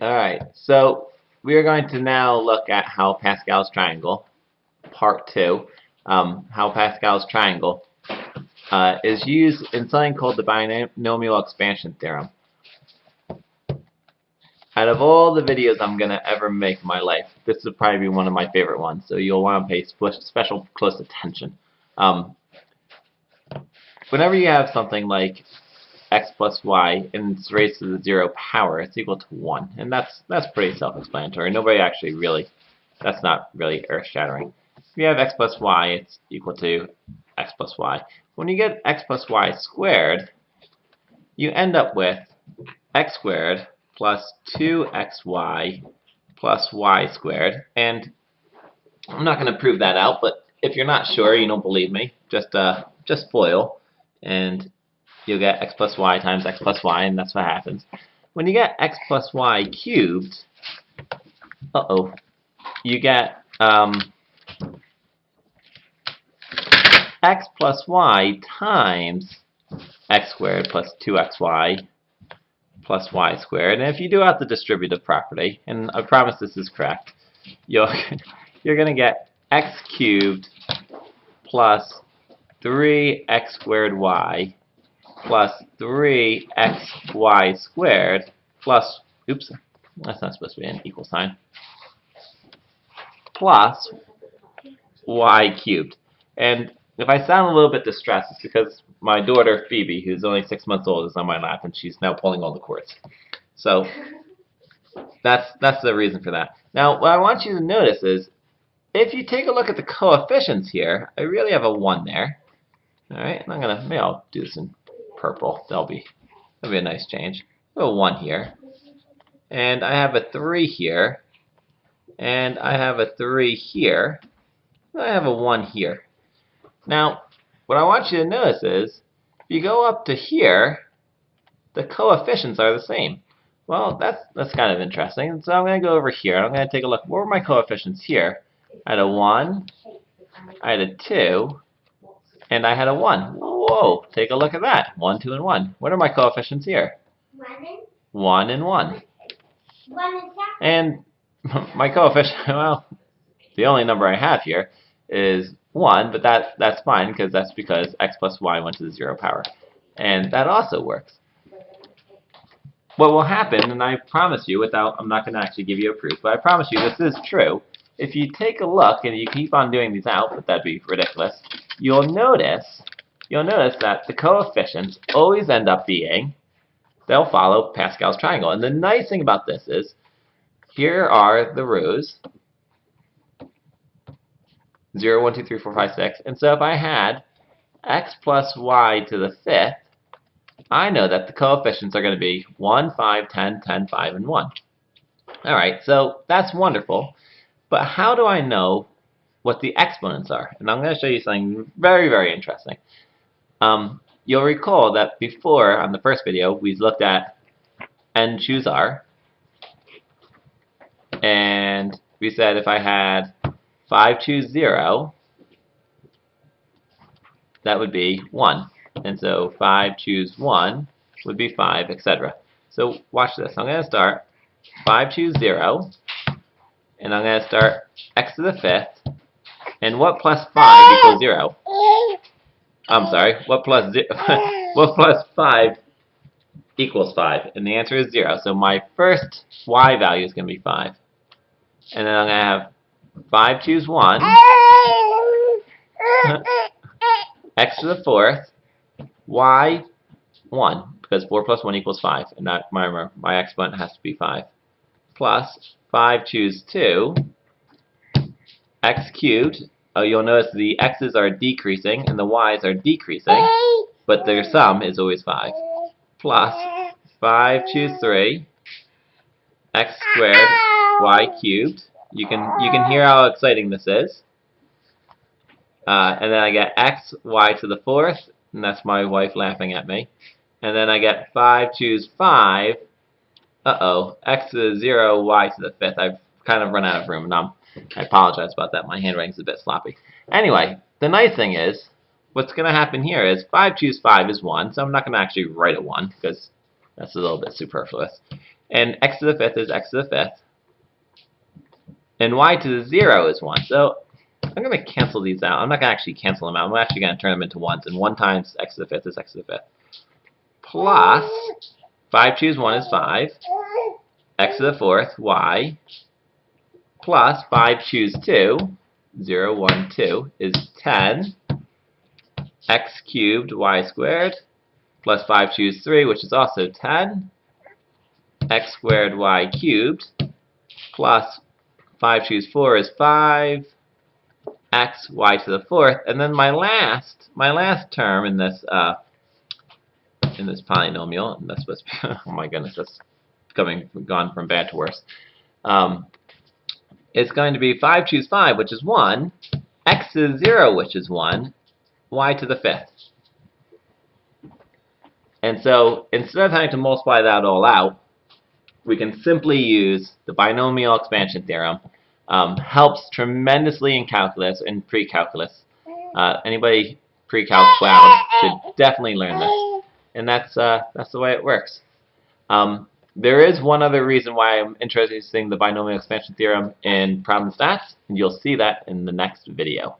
Alright, so we are going to now look at how Pascal's triangle, part 2, how Pascal's triangle is used in something called the binomial expansion theorem. Out of all the videos I'm going to ever make in my life, this would probably be one of my favorite ones, so you'll want to pay special close attention. Whenever you have something like x plus y and it's raised to the 0 power, it's equal to 1. And that's pretty self-explanatory. Nobody actually really, that's not really earth-shattering. If you have x plus y, it's equal to x plus y. When you get x plus y squared, you end up with x squared plus 2xy plus y squared. And I'm not going to prove that out, but if you're not sure, you don't believe me, just FOIL, and you'll get x plus y times x plus y, and that's what happens. When you get x plus y cubed, you get x plus y times x squared plus 2xy plus y squared. And if you do out the distributive property, and I promise this is correct, you're going to get x cubed plus 3x squared y plus 3xy squared plus, oops, that's not supposed to be an equal sign, plus y cubed. And if I sound a little bit distressed, it's because my daughter Phoebe, who's only 6 months old, is on my lap, and she's now pulling all the cords. So that's the reason for that. Now, what I want you to notice is, if you take a look at the coefficients here, I really have a 1 there. All right, and maybe I'll do this in purple. That'll be a nice change. I have a 1 here, and I have a 3 here, and I have a 3 here, and I have a 1 here. Now, what I want you to notice is, if you go up to here, the coefficients are the same. Well, that's kind of interesting. And so I'm going to go over here, and I'm going to take a look. What were my coefficients here? I had a 1, I had a 2, and I had a 1. Whoa, take a look at that. 1, 2, and 1. What are my coefficients here? 1 and 1. And my coefficient, well, the only number I have here is 1, but that's fine because x plus y went to the 0 power. And that also works. What will happen, and I promise you, I'm not going to actually give you a proof, but I promise you this is true. If you take a look and you keep on doing these out, but that'd be ridiculous, you'll notice that the coefficients always end up being, they'll follow Pascal's triangle. And the nice thing about this is, here are the rows, 0, 1, 2, 3, 4, 5, 6. And so if I had x plus y to the 5th, I know that the coefficients are going to be 1, 5, 10, 10, 5, and 1. Alright, so that's wonderful. But how do I know what the exponents are? And I'm going to show you something very, very interesting. You'll recall that before, on the first video, we looked at n choose r. And we said if I had 5 choose 0, that would be 1. And so 5 choose 1 would be 5, etc. So watch this. I'm going to start 5 choose 0. And I'm going to start x to the 5th. And what plus 5 equals 0? I'm sorry, what plus 5 equals 5? And the answer is 0. So my first y value is going to be 5. And then I'm going to have 5 choose 1, x to the 4th, y 1, because 4 plus 1 equals 5. And that, remember, my exponent has to be 5. Plus 5 choose 2, x cubed. Oh, you'll notice the x's are decreasing and the y's are decreasing, but their sum is always 5. Plus 5 choose 3, x squared, y cubed. You can hear how exciting this is. And then I get x, y to the 4th, and that's my wife laughing at me. And then I get 5 choose 5, x to the 0, y to the 5th. I've kind of run out of room, and I apologize about that. My handwriting's a bit sloppy. Anyway, the nice thing is, what's going to happen here is 5 choose 5 is 1, so I'm not going to actually write a 1, because That's a little bit superfluous. And x to the fifth is x to the fifth. And y to the 0 is 1. So I'm going to cancel these out. I'm not going to actually cancel them out. I'm actually going to turn them into 1s. And 1 times x to the fifth is x to the fifth. Plus 5 choose 1 is 5. X to the fourth, y. Plus 5 choose 2, 0, 1, 2, is 10. X cubed, y squared. Plus 5 choose 3, which is also 10. X squared, y cubed. Plus 5 choose 4 is 5. X, y to the fourth. And then my last term in this polynomial, and that's supposed to be, oh my goodness, that's gone from bad to worse. It's going to be 5 choose 5, which is 1, x to the 0, which is 1, y to the fifth. And so instead of having to multiply that all out, we can simply use the binomial expansion theorem. Helps tremendously in calculus and pre-calculus. Anybody pre-calc bound should definitely learn this. And that's the way it works. There is one other reason why I'm introducing the binomial expansion theorem in Prob and Stat, and you'll see that in the next video.